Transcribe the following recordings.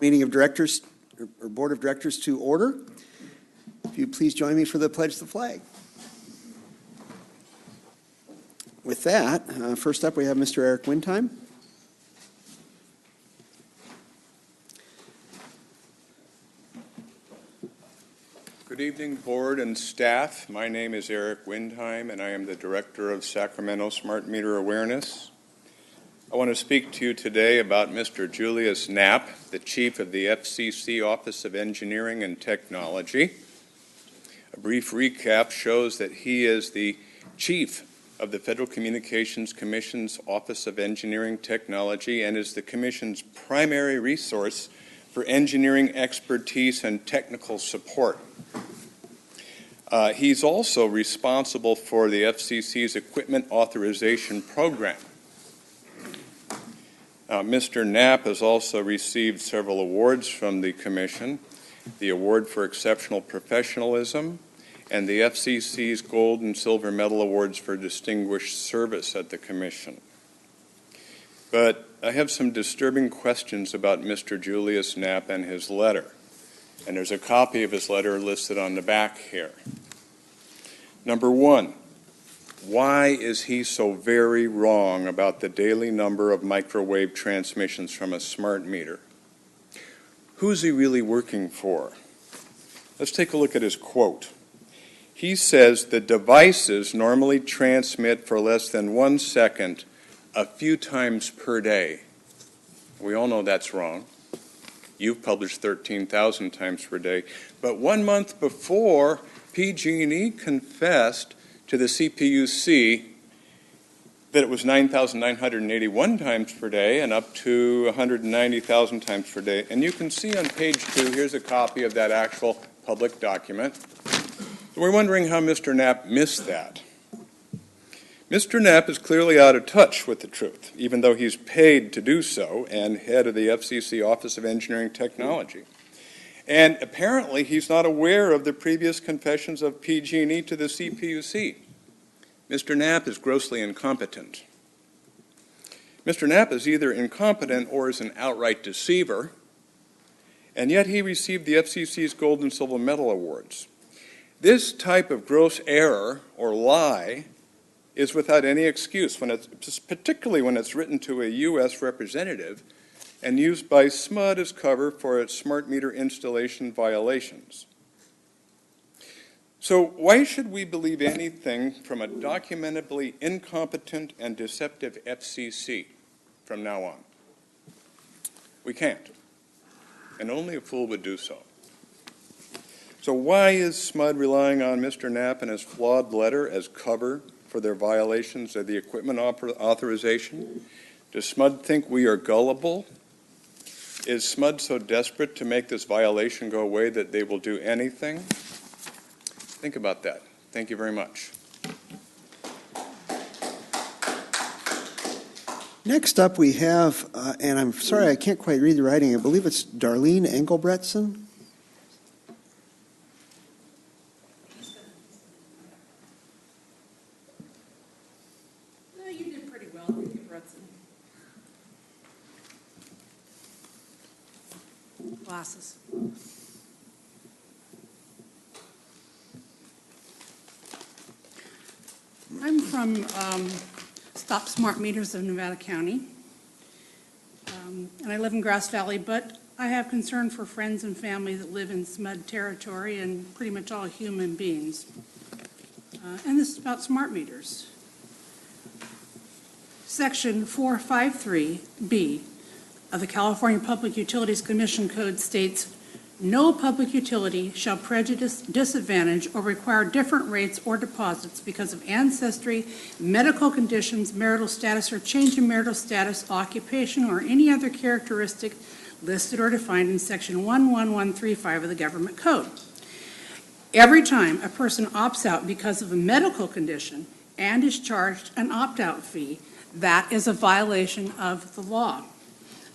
Meeting of Directors or Board of Directors to order. If you please join me for the pledge of the flag. With that, first up we have Mr. Eric Windheim. Good evening, board and staff. My name is Eric Windheim, and I am the Director of Sacramento Smart Meter Awareness. I want to speak to you today about Mr. Julius Knapp, the Chief of the FCC Office of Engineering and Technology. A brief recap shows that he is the Chief of the Federal Communications Commission's Office of Engineering Technology and is the Commission's primary resource for engineering expertise and technical support. He's also responsible for the FCC's Equipment Authorization Program. Mr. Knapp has also received several awards from the Commission, the Award for Exceptional Professionalism, and the FCC's Gold and Silver Medal Awards for Distinguished Service at the Commission. But I have some disturbing questions about Mr. Julius Knapp and his letter. And there's a copy of his letter listed on the back here. Number one, why is he so very wrong about the daily number of microwave transmissions from a smart meter? Who's he really working for? Let's take a look at his quote. He says the devices normally transmit for less than 1 second a few times per day. We all know that's wrong. You've published 13,000 times per day. But 1 month before, PG&E confessed to the CPUC that it was 9,981 times per day and up to 190,000 times per day. And you can see on page 2, here's a copy of that actual public document. So we're wondering how Mr. Knapp missed that. Mr. Knapp is clearly out of touch with the truth, even though he's paid to do so and head of the FCC Office of Engineering Technology. And apparently he's not aware of the previous confessions of PG&E to the CPUC. Mr. Knapp is grossly incompetent. Mr. Knapp is either incompetent or is an outright deceiver, and yet he received the FCC's Gold and Silver Medal Awards. This type of gross error or lie is without any excuse, particularly when it's written to a U.S. representative and used by SMUD as cover for its smart meter installation violations. So why should we believe anything from a documentably incompetent and deceptive FCC from now on? We can't, and only a fool would do so. So why is SMUD relying on Mr. Knapp and his flawed letter as cover for their violations of the equipment authorization? Does SMUD think we are gullible? Is SMUD so desperate to make this violation go away that they will do anything? Think about that. Thank you very much. Next up we have, and I'm sorry I can't quite read the writing, I believe it's Darlene Engelbretson. You did pretty well, thank you, Bretson. Glasses. I'm from Stop Smart Meters of Nevada County, and I live in Grass Valley, but I have concern for friends and family that live in SMUD territory and pretty much all human beings. And this is about smart meters. Section 453B of the California Public Utilities Commission Code states, no public utility shall prejudice, disadvantage, or require different rates or deposits because of ancestry, medical conditions, marital status, or change in marital status, occupation, or any other characteristic listed or defined in Section 11135 of the Government Code. Every time a person opts out because of a medical condition and is charged an opt-out fee, that is a violation of the law.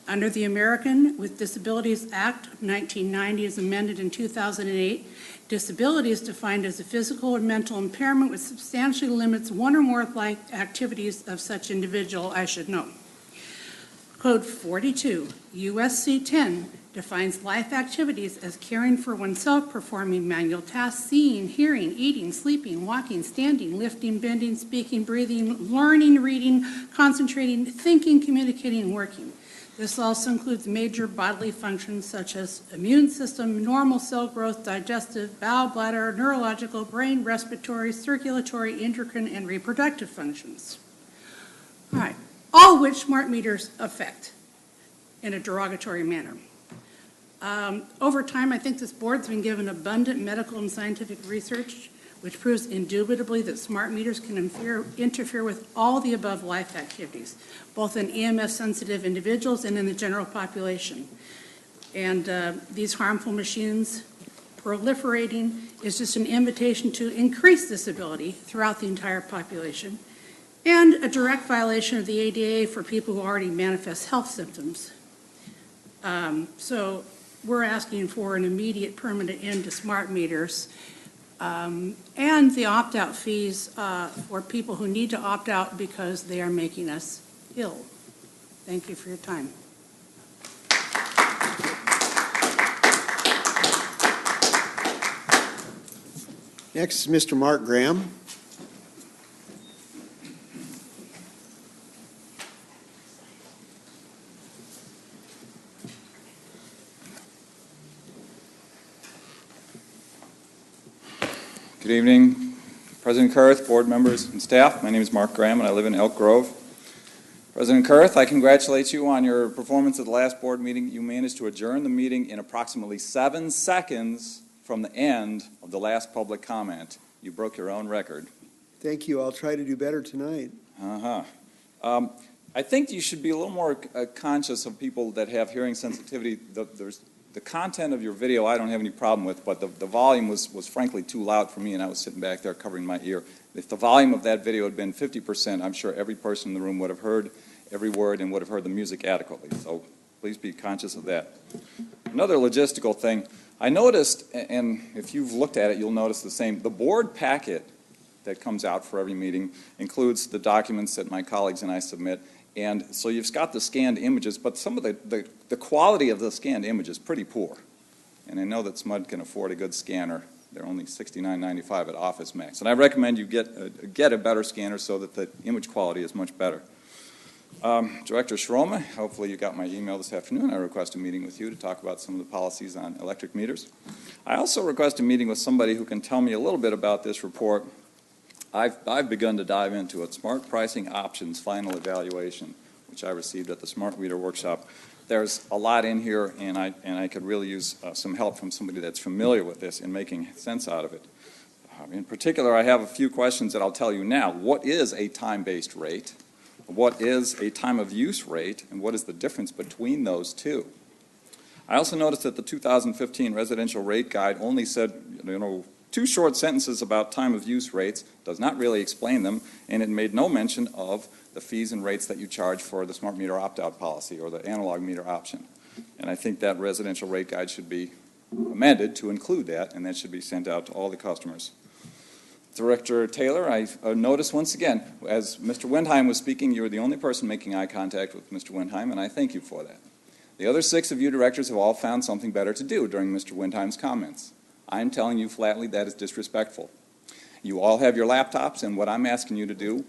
Under the American with Disabilities Act of 1990 as amended in 2008, disability is defined as a physical or mental impairment which substantially limits one or more life activities of such individual, I should know. Code 42, USC 10, defines life activities as caring for oneself, performing manual tasks, seeing, hearing, eating, sleeping, walking, standing, lifting, bending, speaking, breathing, learning, reading, concentrating, thinking, communicating, and working. This also includes major bodily functions such as immune system, normal cell growth, digestive, bowel, bladder, neurological, brain, respiratory, circulatory, endocrine, and reproductive functions. All right, all which smart meters affect in a derogatory manner. Over time, I think this board's been given abundant medical and scientific research which proves indubitably that smart meters can interfere with all the above life activities, both in EMF-sensitive individuals and in the general population. And these harmful machines proliferating is just an invitation to increase disability throughout the entire population, and a direct violation of the ADA for people who already manifest health symptoms. So we're asking for an immediate permanent end to smart meters, and the opt-out fees for people who need to opt out because they are making us ill. Thank you for your time. Next is Mr. Mark Graham. Good evening, President Kurth, board members, and staff. My name is Mark Graham, and I live in Elk Grove. President Kurth, I congratulate you on your performance at the last board meeting. You managed to adjourn the meeting in approximately 7 seconds from the end of the last public comment. You broke your own record. Thank you. I'll try to do better tonight. I think you should be a little more conscious of people that have hearing sensitivity. The content of your video I don't have any problem with, but the volume was frankly too loud for me, and I was sitting back there covering my ear. If the volume of that video had been 50%, I'm sure every person in the room would have heard every word and would have heard the music adequately. So please be conscious of that. Another logistical thing, I noticed, and if you've looked at it, you'll notice the same. The board packet that comes out for every meeting includes the documents that my colleagues and I submit. And so you've got the scanned images, but some of the quality of the scanned image is pretty poor. And I know that SMUD can afford a good scanner. They're only $69.95 at Office Max. And I recommend you get a better scanner so that the image quality is much better. Director Schromme, hopefully you got my email this afternoon. I request a meeting with you to talk about some of the policies on electric meters. I also request a meeting with somebody who can tell me a little bit about this report. I've begun to dive into it. Smart Pricing Options Final Evaluation, which I received at the Smart Meter Workshop. There's a lot in here, and I could really use some help from somebody that's familiar with this in making sense out of it. In particular, I have a few questions that I'll tell you now. What is a time-based rate? What is a time-of-use rate? And what is the difference between those two? I also noticed that the 2015 residential rate guide only said, 2 short sentences about time-of-use rates, does not really explain them, and it made no mention of the fees and rates that you charge for the smart meter opt-out policy or the analog meter option. And I think that residential rate guide should be amended to include that, and that should be sent out to all the customers. Director Taylor, I noticed once again, as Mr. Windheim was speaking, you were the only person making eye contact with Mr. Windheim, and I thank you for that. The other 6 of you directors have all found something better to do during Mr. Windheim's comments. I'm telling you flatly that is disrespectful. You all have your laptops, and what I'm asking you to do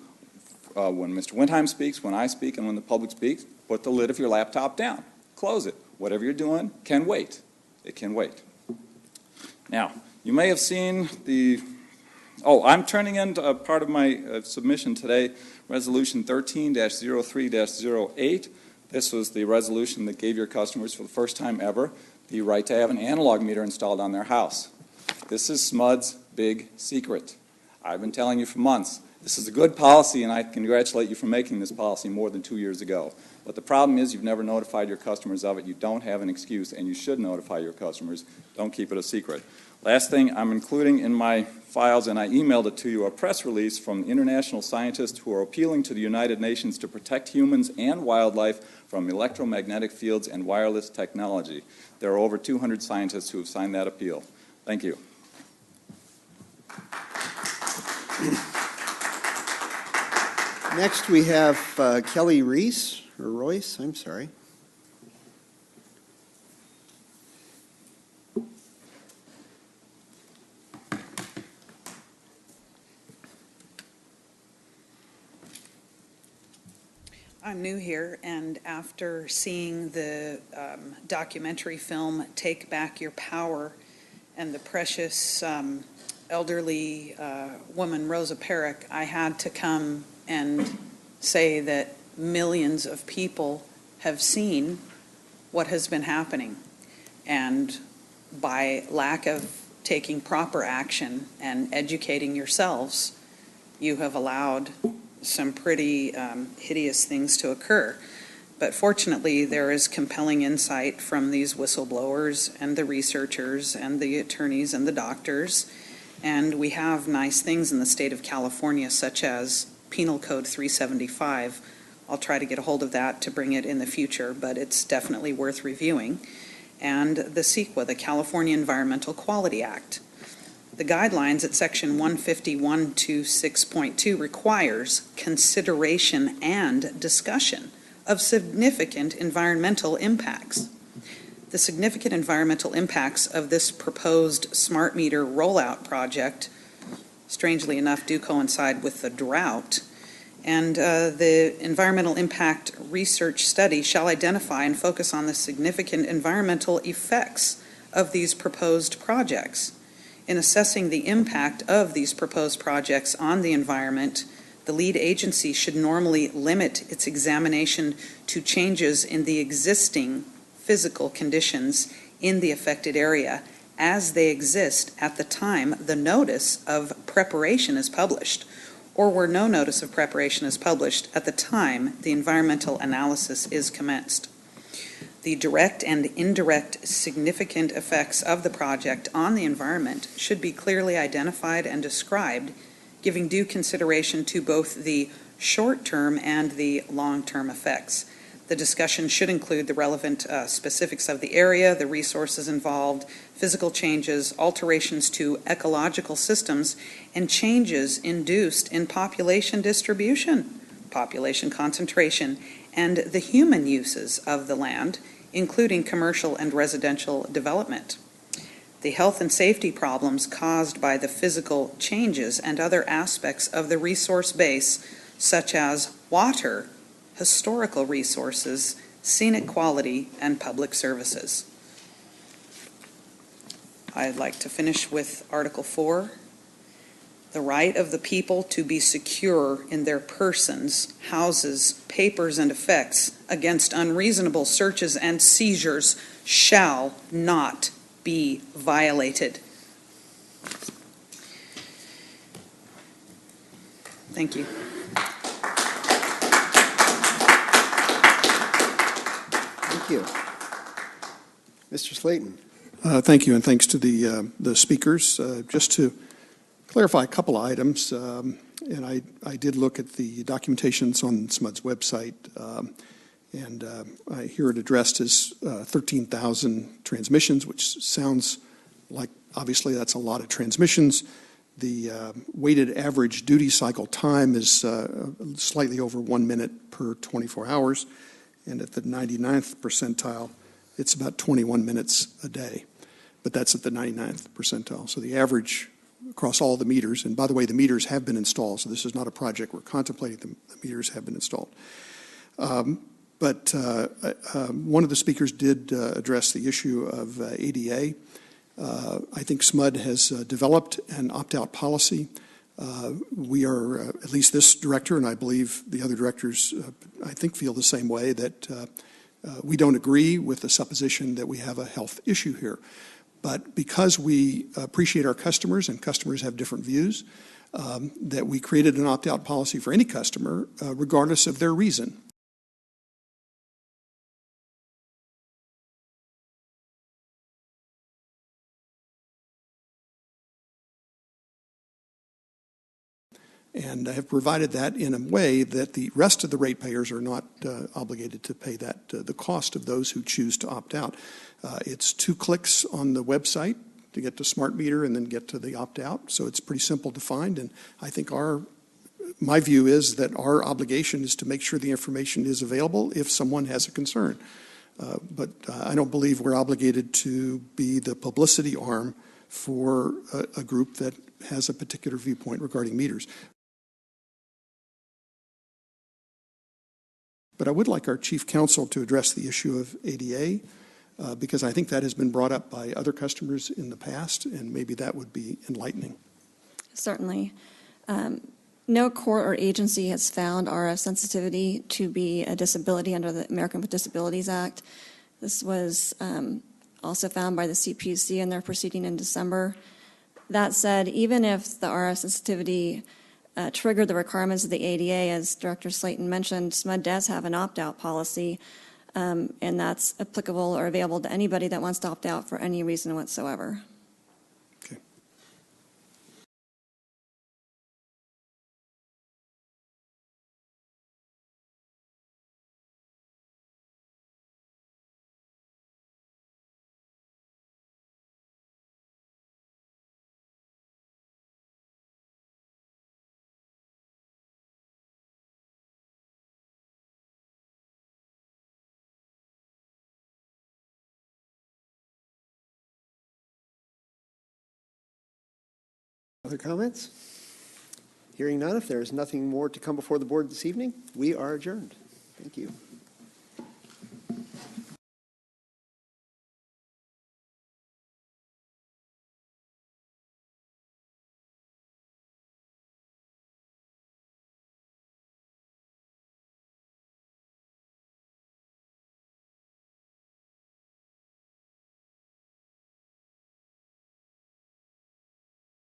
when Mr. Windheim speaks, when I speak, and when the public speaks, put the lid of your laptop down. Close it. Whatever you're doing can wait. It can wait. Now, you may have seen I'm turning in part of my submission today, Resolution 13-03-08. This was the resolution that gave your customers, for the first time ever, the right to have an analog meter installed on their house. This is SMUD's big secret. I've been telling you for months, this is a good policy, and I congratulate you for making this policy more than 2 years ago. But the problem is you've never notified your customers of it. You don't have an excuse, and you should notify your customers. Don't keep it a secret. Last thing, I'm including in my files, and I emailed it to you, a press release from international scientists who are appealing to the United Nations to protect humans and wildlife from electromagnetic fields and wireless technology. There are over 200 scientists who have signed that appeal. Thank you. Next, we have Kelly Reese. or Royce, I'm sorry. I'm new here, and after seeing the documentary film Take Back Your Power and the precious elderly woman, Rosa Parrick, I had to come and say that millions of people have seen what has been happening. And by lack of taking proper action and educating yourselves, you have allowed some pretty hideous things to occur. But fortunately, there is compelling insight from these whistleblowers and the researchers and the attorneys and the doctors. And we have nice things in the state of California, such as Penal Code 375. I'll try to get a hold of that to bring it in the future, but it's definitely worth reviewing. And the CEQA, the California Environmental Quality Act. The guidelines at section 151.26.2 requires consideration and discussion of significant environmental impacts. The significant environmental impacts of this proposed smart meter rollout project, strangely enough, do coincide with the drought. And the environmental impact research study shall identify and focus on the significant environmental effects of these proposed projects. In assessing the impact of these proposed projects on the environment, the lead agency should normally limit its examination to changes in the existing physical conditions in the affected area as they exist at the time the notice of preparation is published, or where no notice of preparation is published at the time the environmental analysis is commenced. The direct and indirect significant effects of the project on the environment should be clearly identified and described, giving due consideration to both the short-term and the long-term effects. The discussion should include the relevant specifics of the area, the resources involved, physical changes, alterations to ecological systems, and changes induced in population distribution, population concentration, and the human uses of the land, including commercial and residential development. The health and safety problems caused by the physical changes and other aspects of the resource base, such as water, historical resources, scenic quality, and public services. I'd like to finish with Article 4. The right of the people to be secure in their persons, houses, papers, and effects against unreasonable searches and seizures shall not be violated. Thank you. Thank you. Mr. Slayton. Thank you, and thanks to the speakers. Just to clarify a couple of items, and I did look at the documentations on SMUD's website, and I hear it addressed as 13,000 transmissions, which sounds like, obviously, that's a lot of transmissions. The weighted average duty cycle time is slightly over 1 minute per 24 hours, and at the 99th percentile, it's about 21 minutes a day. But that's at the 99th percentile. So the average across all the meters, and by the way, the meters have been installed, so this is not a project we're contemplating, the meters have been installed. But one of the speakers did address the issue of ADA. I think SMUD has developed an opt-out policy. We are, at least this director, and I believe the other directors, I think feel the same way, that we don't agree with the supposition that we have a health issue here. But because we appreciate our customers, and customers have different views, that we created an opt-out policy for any customer, regardless of their reason. And have provided that in a way that the rest of the ratepayers are not obligated to pay that, the cost of those who choose to opt out. It's 2 clicks on the website to get to smart meter and then get to the opt-out. So it's pretty simple to find, and I think our my view is that our obligation is to make sure the information is available if someone has a concern. But I don't believe we're obligated to be the publicity arm for a group that has a particular viewpoint regarding meters. But I would like our chief counsel to address the issue of ADA, because I think that has been brought up by other customers in the past, and maybe that would be enlightening. Certainly. No court or agency has found RF sensitivity to be a disability under the American with Disabilities Act. This was also found by the CPUC in their proceeding in December. That said, even if the RF sensitivity triggered the requirements of the ADA, as Director Slayton mentioned, SMUD does have an opt-out policy, and that's applicable or available to anybody that wants to opt out for any reason whatsoever. Okay. Other comments? Hearing none, if there is nothing more to come before the board this evening, we are adjourned. Thank you.